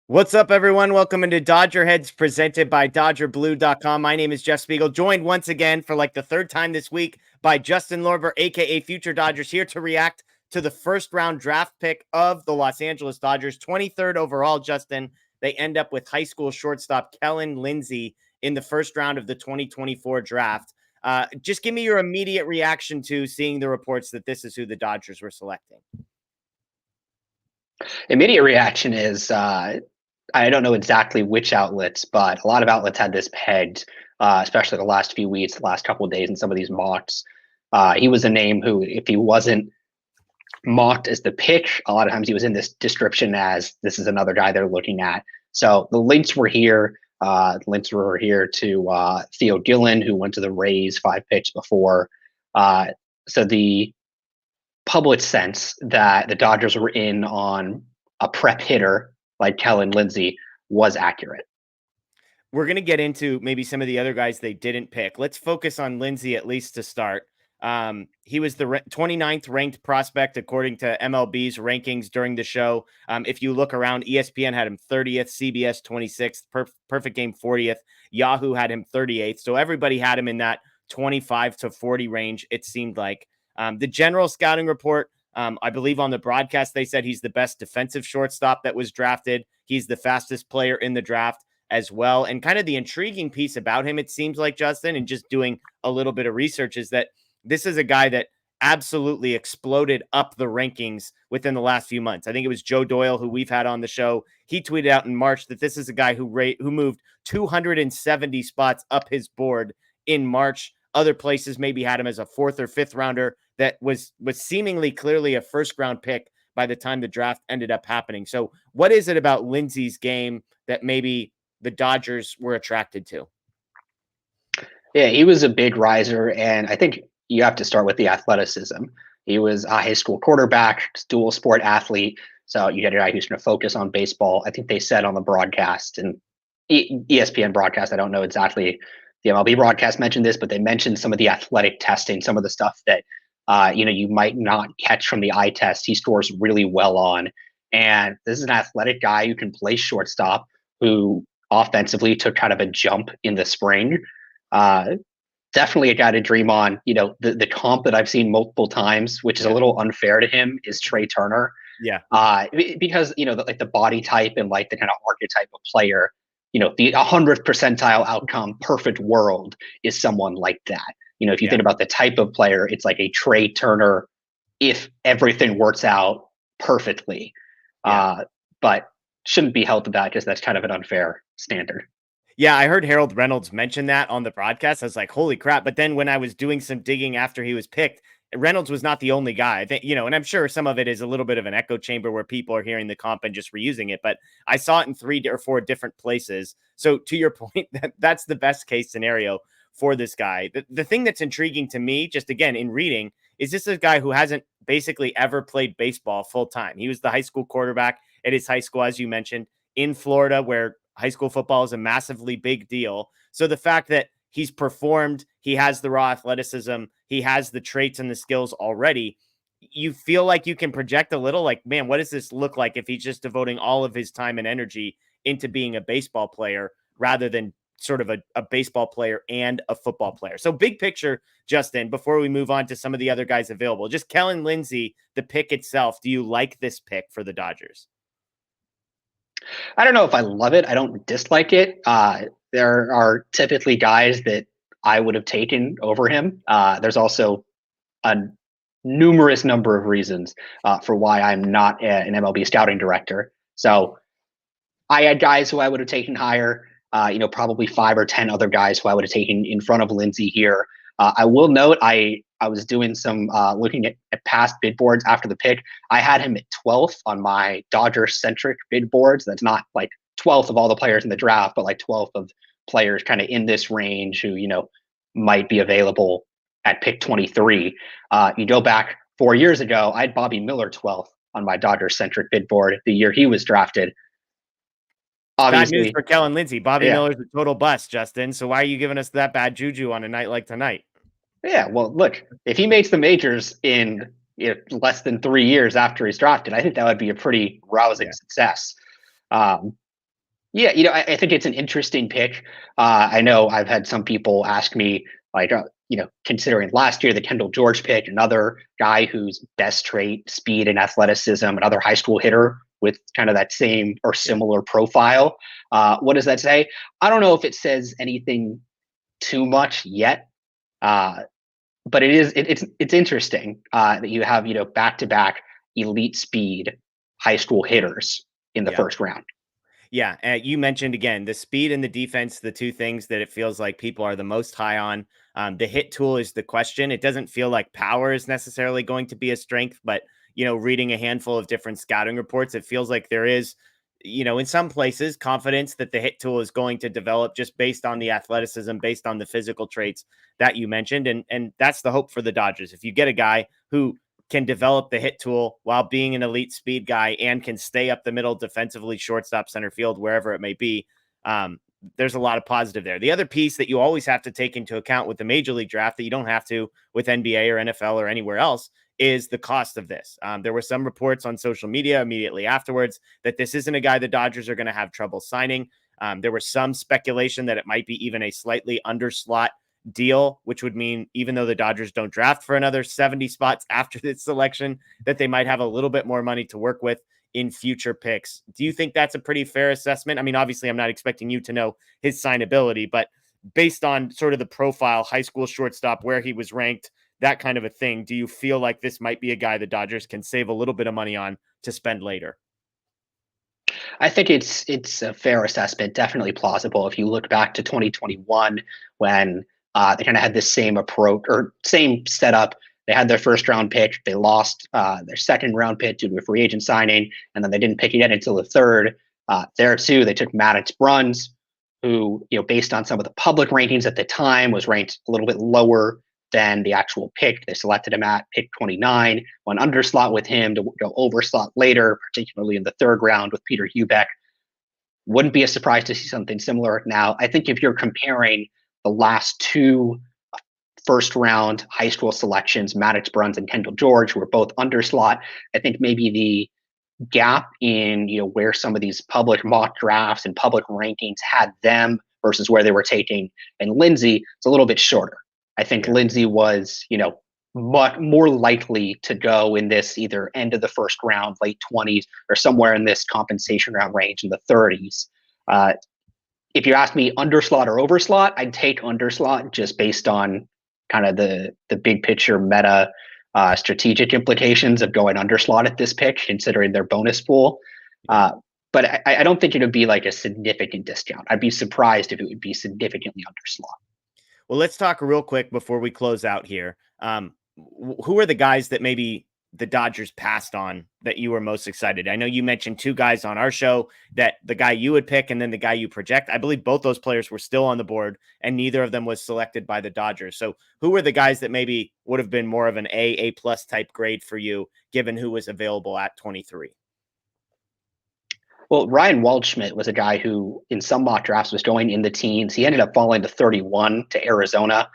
What's up, everyone? Welcome into DodgerHeads presented by DodgerBlue.com. My name is Jeff Spiegel, joined once again for like the third time this week by Justin Lorber, aka Future Dodgers, here to react to the first round draft pick of the Los Angeles Dodgers, 23rd overall. Justin, they end up with high school shortstop Kellen Lindsay in the first round of the 2024 draft. Just give me your immediate reaction to seeing the reports that this is who the Dodgers were selecting. Immediate reaction is I don't know exactly which outlets, but a lot of outlets had this pegged, especially the last few weeks, the last couple of days, in some of these mocks. He was a name who, if he wasn't mocked as the pick, a lot of times he was in this description as this is another guy they're looking at. So the links were here. Links were here to Theo Gillen, who went to the Rays 5 picks before. So the public sense that the Dodgers were in on a prep hitter like Kellen Lindsay was accurate. We're going to get into maybe some of the other guys they didn't pick. Let's focus on Lindsay at least to start. He was the 29th ranked prospect according to MLB's rankings during the show. If you look around, ESPN had him 30th, CBS 26th, Perfect Game 40th, Yahoo had him 38th. So everybody had him in that 25 to 40 range, it seemed like. The general scouting report, I believe on the broadcast, they said he's the best defensive shortstop that was drafted. He's the fastest player in the draft as well. And kind of the intriguing piece about him, it seems like, Justin, and just doing a little bit of research, is that this is a guy that absolutely exploded up the rankings within the last few months. I think it was Joe Doyle, who we've had on the show. He tweeted out in March that this is a guy who moved 270 spots up his board in March. Other places maybe had him as a 4th or 5th rounder that was seemingly clearly a first round pick by the time the draft ended up happening. So what is it about Lindsay's game that maybe the Dodgers were attracted to? Yeah, he was a big riser, and I think you have to start with the athleticism. He was a high school quarterback, dual sport athlete. So you get a guy who's going to focus on baseball. I think they said on the broadcast and ESPN broadcast, I don't know exactly, the MLB broadcast mentioned this, but they mentioned some of the athletic testing, some of the stuff that you might not catch from the eye test. He scores really well on. And this is an athletic guy who can play shortstop, who offensively took kind of a jump in the spring. Definitely a guy to dream on. The comp that I've seen multiple times, which is a little unfair to him, is Trey Turner. Yeah. Because the body type and like the kind of archetype of player, the 100th percentile outcome, perfect world is someone like that. If you think about the type of player, it's like a Trey Turner if everything works out perfectly. But shouldn't be held to that because that's kind of an unfair standard. Yeah, I heard Harold Reynolds mention that on the broadcast. I was like, holy crap. But then when I was doing some digging after he was picked, Reynolds was not the only guy. I think, and I'm sure some of it is a little bit of an echo chamber where people are hearing the comp and just reusing it. But I saw it in 3 or 4 different places. So to your point, that's the best case scenario for this guy. The thing that's intriguing to me, just again in reading, is this a guy who hasn't basically ever played baseball full time. He was the high school quarterback at his high school, as you mentioned, in Florida, where high school football is a massively big deal. So the fact that he's performed, he has the raw athleticism, he has the traits and the skills already, you feel like you can project a little like, man, what does this look like if he's just devoting all of his time and energy into being a baseball player rather than sort of a baseball player and a football player? So big picture, Justin, before we move on to some of the other guys available, just Kellen Lindsay, the pick itself. Do you like this pick for the Dodgers? I don't know if I love it. I don't dislike it. There are typically guys that I would have taken over him. There's also a numerous number of reasons for why I'm not an MLB scouting director. So I had guys who I would have taken higher, probably 5 or 10 other guys who I would have taken in front of Lindsay here. I will note I was doing some looking at past bid boards after the pick. I had him at 12th on my Dodger-centric bid boards. That's not like 12th of all the players in the draft, but like 12th of players kind of in this range who, might be available at pick 23. You go back 4 years ago, I had Bobby Miller 12th on my Dodger-centric bid board the year he was drafted. Obviously, bad news for Kellen Lindsay. Bobby Miller's a total bust, Justin. So why are you giving us that bad juju on a night like tonight? Yeah, well, look, if he makes the majors in less than 3 years after he's drafted, I think that would be a pretty rousing success. Yeah, I think it's an interesting pick. I know I've had some people ask me, like, considering last year the Kendall George pick, another guy whose best trait, speed and athleticism, another high school hitter with kind of that same or Yeah. similar profile. What does that say? I don't know if it says anything too much yet, uh, but it's interesting that you have back to back elite speed high school hitters in the Yeah. first round. Yeah, you mentioned again the speed and the defense, the two things that it feels like people are the most high on. The hit tool is the question. It doesn't feel like power is necessarily going to be a strength, but reading a handful of different scouting reports, it feels like there is, in some places, confidence that the hit tool is going to develop just based on the athleticism, based on the physical traits that you mentioned, and that's the hope for the Dodgers. If you get a guy who can develop the hit tool while being an elite speed guy and can stay up the middle defensively, shortstop, center field, wherever it may be. There's a lot of positive there. The other piece that you always have to take into account with the major league draft that you don't have to with NBA or NFL or anywhere else is the cost of this. There were some reports on social media immediately afterwards that this isn't a guy the Dodgers are going to have trouble signing. There was some speculation that it might be even a slightly underslot deal, which would mean even though the Dodgers don't draft for another 70 spots after this selection, that they might have a little bit more money to work with in future picks. Do you think that's a pretty fair assessment? I mean, obviously, I'm not expecting you to know his signability, but based on sort of the profile, high school shortstop, where he was ranked, that kind of a thing, do you feel like this might be a guy the Dodgers can save a little bit of money on to spend later? I think it's a fair assessment, definitely plausible. If you look back to 2021, when they kind of had this same approach or same setup, they had their first round pick, they lost their second round pick due to a free agent signing, and then they didn't pick it yet until the third. There too, they took Maddox Bruns, who based on some of the public rankings at the time, was ranked a little bit lower than the actual pick. They selected him at pick 29, went under slot with him to go over slot later, particularly in the third round with Peter Hubeck. Wouldn't be a surprise to see something similar now. I think if you're comparing the last two first round high school selections, Maddox Bruns and Kendall George, who were both under slot, I think maybe the gap in where some of these public mock drafts and public rankings had them versus where they were taking and Lindsay, it's a little bit shorter. I think Yeah. Lindsay was much more likely to go in this either end of the first round, late 20s, or somewhere in this compensation round range in the 30s. If you ask me underslot or overslot, I'd take underslot just based on kind of the big picture meta strategic implications of going underslot at this pick, considering their bonus pool. Yeah. But I don't think it would be like a significant discount. I'd be surprised if it would be significantly underslot. Well, let's talk real quick before we close out here. Who are the guys that maybe the Dodgers passed on that you were most excited? I know you mentioned two guys on our show, that the guy you would pick and then the guy you project. I believe both those players were still on the board and neither of them was selected by the Dodgers. So who were the guys that maybe would have been more of an A plus type grade for you, given who was available at 23? Well, Ryan Waldschmidt was a guy who, in some mock drafts, was going in the teens. He ended up falling to 31 to Arizona.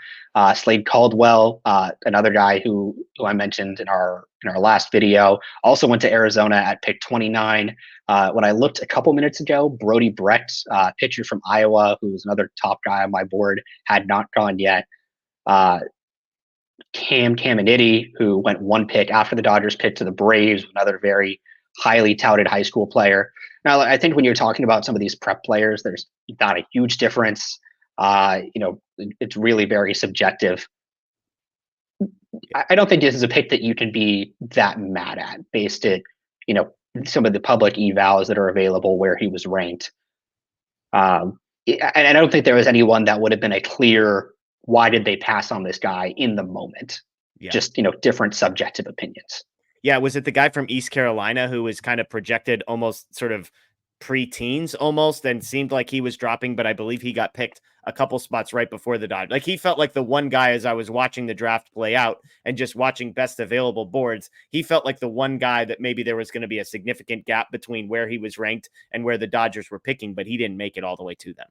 Slade Caldwell, another guy who I mentioned in our last video, also went to Arizona at pick 29. When I looked a couple minutes ago, Brody Brecht, pitcher from Iowa, who was another top guy on my board, had not gone yet. Cam Caminiti, who went one pick after the Dodgers pick to the Braves, another very highly touted high school player. Now, I think when you're talking about some of these prep players, there's not a huge difference. It's really very subjective. I don't think this is a pick that you can be that mad at based at, some of the public evals that are available where he was ranked. And I don't think there was anyone that would have been a clear, why did they pass on this guy in the moment? Yeah. Just, different subjective opinions. Yeah, was it the guy from East Carolina who was kind of projected almost sort of pre-teens almost and seemed like he was dropping, but I believe he got picked a couple spots right before the Dodgers. Like he felt like the one guy as I was watching the draft play out and just watching best available boards, he felt like the one guy that maybe there was going to be a significant gap between where he was ranked and where the Dodgers were picking, but he didn't make it all the way to them.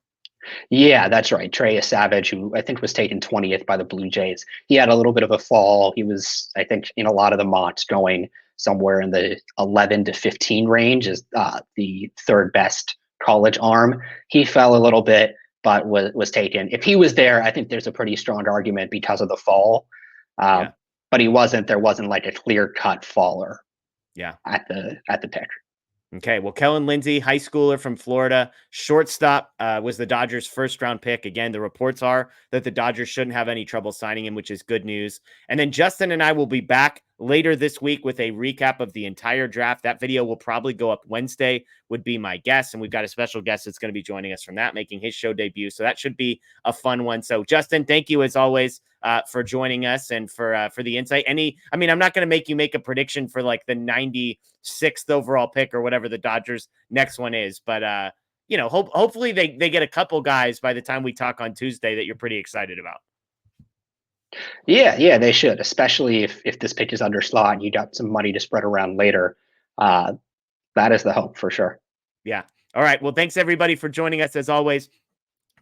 Yeah, that's right. Trey Savage, who I think was taken 20th by the Blue Jays. He had a little bit of a fall. He was, I think, in a lot of the mocks going somewhere in the 11 to 15 range as the third best college arm. He fell a little bit, but was taken. If he was there, I think there's a pretty strong argument because of the fall. Yeah. But he wasn't. There wasn't like a clear cut faller. Yeah. At the pick. Okay, well, Kellen Lindsay, high schooler from Florida, shortstop, was the Dodgers' first-round pick. Again, the reports are that the Dodgers shouldn't have any trouble signing him, which is good news. And then Justin and I will be back later this week with a recap of the entire draft. That video will probably go up Wednesday, would be my guess. And we've got a special guest that's going to be joining us from that, making his show debut. So that should be a fun one. So, Justin, thank you as always for joining us and for the insight. I'm not going to make you make a prediction for like the 96th overall pick or whatever the Dodgers next one is, but hopefully they get a couple guys by the time we talk on Tuesday that you're pretty excited about. Yeah, they should, especially if this pick is under slot and you got some money to spread around later. That is the hope for sure. Yeah. All right. Well, thanks everybody for joining us as always.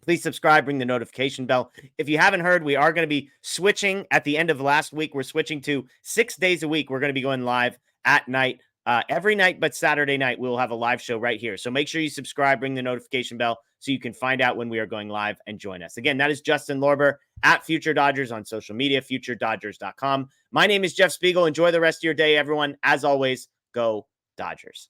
Please subscribe, ring the notification bell. If you haven't heard, we are going to be switching at the end of last week. We're switching to 6 days a week. We're going to be going live at night, every night, but Saturday night, we'll have a live show right here. So make sure you subscribe, ring the notification bell so you can find out when we are going live and join us. Again, that is Justin Lorber at Future Dodgers on social media, futuredodgers.com. My name is Jeff Spiegel. Enjoy the rest of your day, everyone. As always, go Dodgers.